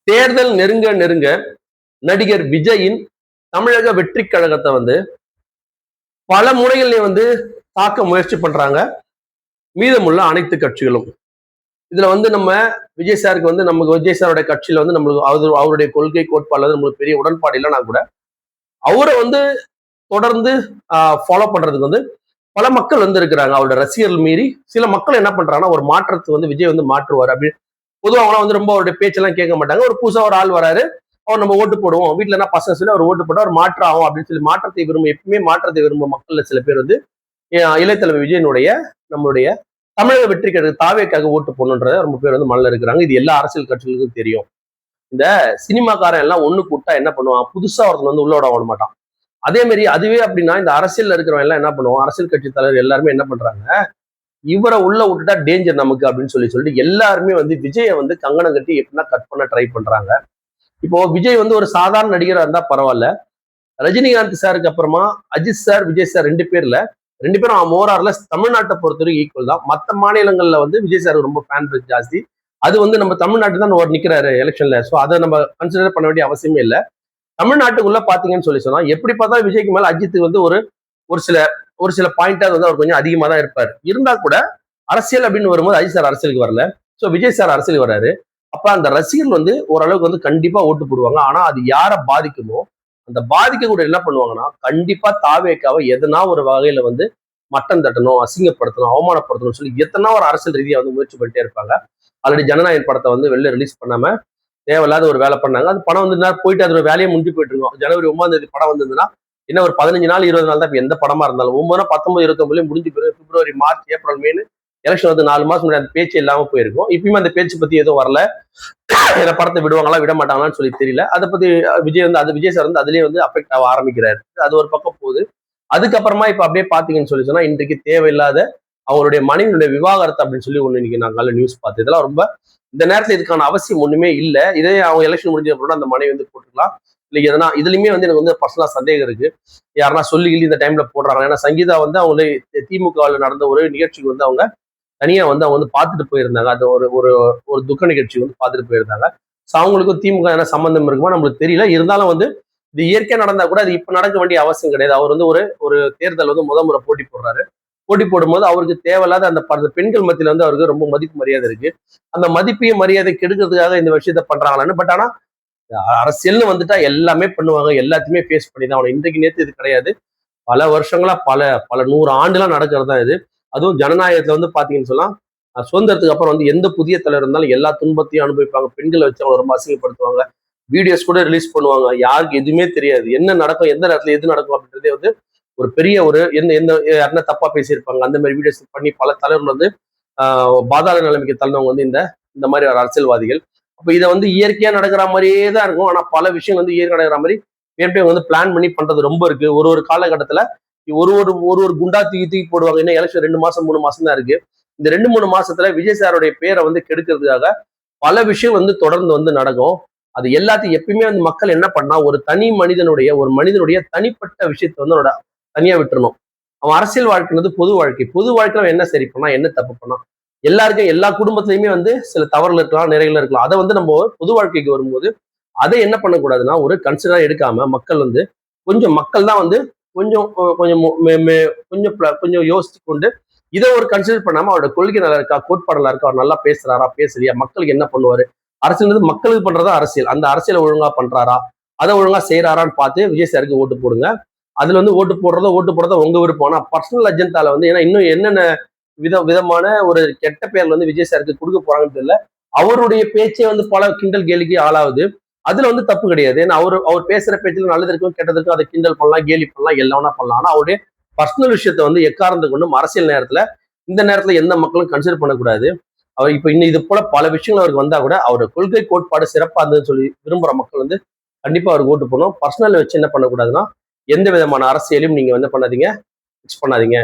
தேர்தல் நெருங்க நெருங்க நடிகர் விஜயின் தமிழக வெற்றி கழகத்தை வந்து பல முறைகள்லயும் வந்து தாக்க முயற்சி பண்றாங்க மீதமுள்ள அனைத்து கட்சிகளும். இதுல வந்து நம்ம விஜய் சாருக்கு வந்து நமக்கு விஜய் சாருடைய கட்சியில வந்து நம்மளுக்கு அவருடைய கொள்கை கோட்பாடுல நம்மளுக்கு பெரிய உடன்பாடு இல்லைன்னா கூட அவரை வந்து தொடர்ந்து ஃபாலோ பண்றதுக்கு வந்து பல மக்கள் வந்து இருக்கிறாங்க. அவரோட ரசிகர்கள் மீறி சில மக்கள் என்ன பண்றாங்கன்னா ஒரு மாற்றத்தை வந்து விஜய் வந்து மாற்றுவார் அப்படின்னு பொதுவாக அவங்களாம் வந்து ரொம்ப அவருடைய பேச்செல்லாம் கேட்க மாட்டாங்க. ஒரு புதுசா ஒரு ஆள் வராரு, அவர் நம்ம ஓட்டு போடுவோம், வீட்டுல என்ன பசங்க சொல்லி அவர் ஓட்டு போட்டு அவர் மாற்றம் ஆகும் அப்படின்னு சொல்லி மாற்றத்தை விரும்பும், எப்பவுமே மாற்றத்தை விரும்பும் மக்கள்ல சில பேர் வந்து இளையதளபதி விஜயனுடைய நம்மளுடைய தமிழக வெற்றி கழக தாவேக்காக ஓட்டு போடணுன்றத ரொம்ப பேர் வந்து மனதில் இருக்கிறாங்க. இது எல்லா அரசியல் கட்சிகளுக்கும் தெரியும். இந்த சினிமாக்காரன் எல்லாம் ஒண்ணு கூட்டா என்ன பண்ணுவான், புதுசா ஒருத்தன் வந்து உள்ளோட விட மாட்டான். அதே மாதிரி அதுவே அப்படின்னா இந்த அரசியல் இருக்கிறவங்க எல்லாம் என்ன பண்ணுவோம், அரசியல் கட்சி தலைவர் எல்லாருமே என்ன பண்றாங்க, இவரை உள்ள விட்டுட்டா டேஞ்சர் நமக்கு அப்படின்னு சொல்லிட்டு எல்லாருமே வந்து விஜயை வந்து கங்கணம் கட்டி எப்படின்னா கட் பண்ண ட்ரை பண்றாங்க. இப்போ விஜய் வந்து ஒரு சாதாரண நடிகரா இருந்தா பரவாயில்ல, ரஜினிகாந்த் சாருக்கு அப்புறமா அஜித் சார் விஜய் சார் ரெண்டு பேரும் மோரார்லெஸ் தமிழ்நாட்டை பொறுத்தவரைக்கும் ஈக்குவல் தான். மற்ற மாநிலங்கள்ல வந்து விஜய் சார் ரொம்ப ஃபேன் பேஸ் ஜாஸ்தி. அது வந்து நம்ம தமிழ்நாட்டு தான் ஒரு நிக்கிறாரு எலெக்ஷன்ல, ஸோ அதை நம்ம கன்சிடர் பண்ண வேண்டிய அவசியமே இல்லை. தமிழ்நாட்டுக்குள்ள பாத்தீங்கன்னு சொல்லி சொன்னா எப்படி பார்த்தா விஜய்க்கு மேல அஜித் வந்து ஒரு சில பாயிண்டா வந்து அவர் கொஞ்சம் அதிகமா தான் இருப்பார். இருந்தா கூட அரசியல் அப்படின்னு வரும்போது அஜித் சார் அரசியலுக்கு வரல, ஸோ விஜய் சார் அரசியலுக்கு வராரு. அப்ப அந்த ரசிகர்கள் வந்து ஓரளவுக்கு வந்து கண்டிப்பா ஓட்டு போடுவாங்க. ஆனா அது யாரை பாதிக்குமோ அந்த பாதிக்க கூட என்ன பண்ணுவாங்கன்னா கண்டிப்பா தாவேக்காவை எதனா ஒரு வகையில வந்து மட்டம் தட்டணும், அசிங்கப்படுத்தணும், அவமானப்படுத்தணும் சொல்லி எத்தனா ஒரு அரசியல் ரீதியா வந்து முயற்சி பண்ணிட்டே இருப்பாங்க. ஆல்ரெடி ஜனநாயகன் படத்தை வந்து வெளில ரிலீஸ் பண்ணாம தேவையில்லாத ஒரு வேலை பண்ணாங்க. அது படம் வந்து போயிட்டு அதோட வேலையை முடிஞ்சு போயிட்டு இருக்கோம். ஜனவரி 9 படம் வந்ததுன்னா என்ன ஒரு 15 நாள் 20 நாள் தான் இப்ப எந்த படமா இருந்தாலும் 9 19 29 முடிஞ்சு போயிடும். பிப்ரவரி மார்ச் ஏப்ரல் மேனு எலெக்ஷன் வந்து 4 மாசம் முன்னாடி அந்த பேச்சு இல்லாம போயிருக்கும். இப்பயுமே அந்த பேச்சு பத்தி எதுவும் வரல. இந்த படத்தை விடுவாங்களா விட மாட்டாங்களான்னு சொல்லி தெரியல. அதை பத்தி விஜய் சார் வந்து அதுலயே வந்து அஃபெக்ட் ஆக ஆரம்பிக்கிறாரு. அது ஒரு பக்கம் போகுது. அதுக்கப்புறமா இப்ப அப்படியே பாத்தீங்கன்னு சொல்லி சொன்னா இன்றைக்கு தேவையில்லாத அவங்களுடைய மனைவியுடைய விவாகரத்து அப்படின்னு சொல்லி ஒண்ணு இன்னைக்கு நான் நல்ல நியூஸ் பார்த்தேன். இதெல்லாம் ரொம்ப இந்த நேரத்துல இதுக்கான அவசியம் ஒண்ணுமே இல்லை. இதே அவங்க எலெக்ஷன் முடிஞ்ச அப்புறம் அந்த மனைவி வந்து போட்டுக்கலாம். இல்லை எதனா இதுலயுமே வந்து எனக்கு வந்து பர்சனலா சந்தேகம் இருக்கு. யாருன்னா சொல்லி இந்த டைம்ல போடுறாங்க. ஏன்னா சங்கீதா வந்து அவங்களே திமுகவில் நடந்த ஒரு நிகழ்ச்சிக்கு வந்து அவங்க தனியா வந்து அவங்க வந்து பார்த்துட்டு போயிருந்தாங்க. அது ஒரு ஒரு ஒரு துக்க நிகழ்ச்சி வந்து பார்த்துட்டு போயிருந்தாங்க. ஸோ அவங்களுக்கும் திமுக என்ன சம்பந்தம் இருக்குமா நம்மளுக்கு தெரியல. இருந்தாலும் வந்து இது இயற்கையா நடந்தா கூட அது இப்ப நடக்க வேண்டிய அவசியம் கிடையாது. அவர் வந்து ஒரு தேர்தல் வந்து முறை போட்டி போடுறாரு. போட்டி போடும்போது அவருக்கு தேவையில்லாத அந்த பெண்கள் மத்தியில வந்து அவருக்கு ரொம்ப மதிப்பு மரியாதை இருக்கு. அந்த மதிப்பையும் மரியாதை கெடுக்கிறதுக்காக இந்த விஷயத்த பண்றாங்களான்னு. பட் ஆனா அரசியல்னு வந்துட்டா எல்லாமே பண்ணுவாங்க, எல்லாத்தையுமே ஃபேஸ் பண்ணி தான். இன்றைக்கு நேற்று இது கிடையாது. பல வருஷங்களா பல 100 ஆண்டுலாம் நடக்கிறது தான் இது. அதுவும் ஜனநாயகத்துல வந்து பாத்தீங்கன்னு சொன்னா சுதந்திரத்துக்கு அப்புறம் வந்து எந்த புதிய தலைவர் இருந்தாலும் எல்லா துன்பத்தையும் அனுபவிப்பாங்க. பெண்களை வச்சு அவங்க ரொம்ப அசிங்கப்படுத்துவாங்க. வீடியோஸ் கூட ரிலீஸ் பண்ணுவாங்க. யாருக்கு எதுவுமே தெரியாது, என்ன நடக்கும் எந்த நேரத்துல எது நடக்கும் அப்படின்றதே வந்து ஒரு பெரிய ஒரு எந்த யாருன்னா தப்பா பேசியிருப்பாங்க. அந்த மாதிரி வீடியோஸ் பண்ணி பல தலைவர்கள் வந்து பாதாள நிலைமைக்கு தள்ளவங்க வந்து இந்த மாதிரி ஒரு அரசியல்வாதிகள். அப்ப இதை வந்து இயற்கையா நடக்கிற மாதிரியே தான் இருக்கும். ஆனா பல விஷயம் வந்து இயற்கை நடக்கிற மாதிரி ஏற்கனவே வந்து பிளான் பண்ணி பண்றது ரொம்ப இருக்கு. ஒரு காலகட்டத்துல ஒரு குண்டா தூக்கி போடுவாங்க. இன்னும் எலெக்ஷன் 2 மாசம் 3 மாசம் தான் இருக்கு. இந்த 2-3 மாசத்துல விஜய் சாருடைய பேரை வந்து கெடுக்கிறதுக்காக பல விஷயம் வந்து தொடர்ந்து வந்து நடக்கும். அது எல்லாத்தையும் எப்பயுமே வந்து மக்கள் என்ன பண்ணா ஒரு மனிதனுடைய தனிப்பட்ட விஷயத்தை வந்து தனியா விட்டுறணும். அவன் அரசியல் வாழ்க்கைன்றது பொது வாழ்க்கை. பொது வாழ்க்கையில என்ன சரி பண்ணா என்ன தப்பு பண்ணா, எல்லாருக்கும் எல்லா குடும்பத்திலையுமே வந்து சில தவறுகள் இருக்கலாம், நிறைகள் இருக்கலாம். அதை வந்து நம்ம பொது வாழ்க்கைக்கு வரும்போது அதை என்ன பண்ணக்கூடாதுன்னா ஒரு கன்சிடரா எடுக்காம மக்கள் தான் வந்து கொஞ்சம் கொஞ்சம் கொஞ்சம் யோசிச்சு கொண்டு இதை ஒரு கன்சிடர் பண்ணாம அவரோட கொள்கை நல்லா இருக்கா, கோட்பாடு நல்லா இருக்கா, அவர் நல்லா பேசுறாரா பேசலையா, மக்களுக்கு என்ன பண்ணுவாரு, அரசியல் மக்களுக்கு பண்றதா அரசியல், அந்த அரசியலை ஒழுங்கா பண்றாரா, அதை ஒழுங்கா செய்யறாரான்னு பார்த்து விஜய் சாருக்கு ஓட்டு போடுங்க. அதுல வந்து ஓட்டு போடுறதோ உங்க விருப்பம். ஆனா பர்சனல் அஜெண்டால வந்து ஏன்னா இன்னும் என்னென்ன விதமான ஒரு கெட்ட பேர்ல வந்து விஜய் சாருக்கு கொடுக்க போறாங்கன்னு தெரியல. அவருடைய பேச்சே வந்து பல கிண்டல் கேலிக்கு ஆளாகுது. அதுல வந்து தப்பு கிடையாது. ஏன்னா அவர் பேசுற பேச்சுல நல்லது இருக்கும் கெட்டது இருக்கும், அதை கிண்டல் பண்ணலாம் கேலி பண்ணலாம் எல்லாம் பண்ணலாம். ஆனா அவருடைய பர்சனல் விஷயத்த வந்து எக்காரணத்தை கொண்டும் அரசியல் நேரத்துல இந்த நேரத்துல எந்த மக்களும் கன்சிடர் பண்ணக்கூடாது. அவர் இப்ப இன்னும் இது போல பல விஷயங்கள் அவருக்கு வந்தா கூட அவரோட கொள்கை கோட்பாடு சிறப்பா இருந்ததுன்னு சொல்லி விரும்புற மக்கள் வந்து கண்டிப்பா அவருக்கு ஓட்டு போடணும். பர்சனல் வச்சு என்ன பண்ணக்கூடாதுன்னா எந்த விதமான அரசியலையும் நீங்க வந்து பண்ணாதீங்க, மிக்ஸ் பண்ணாதீங்க.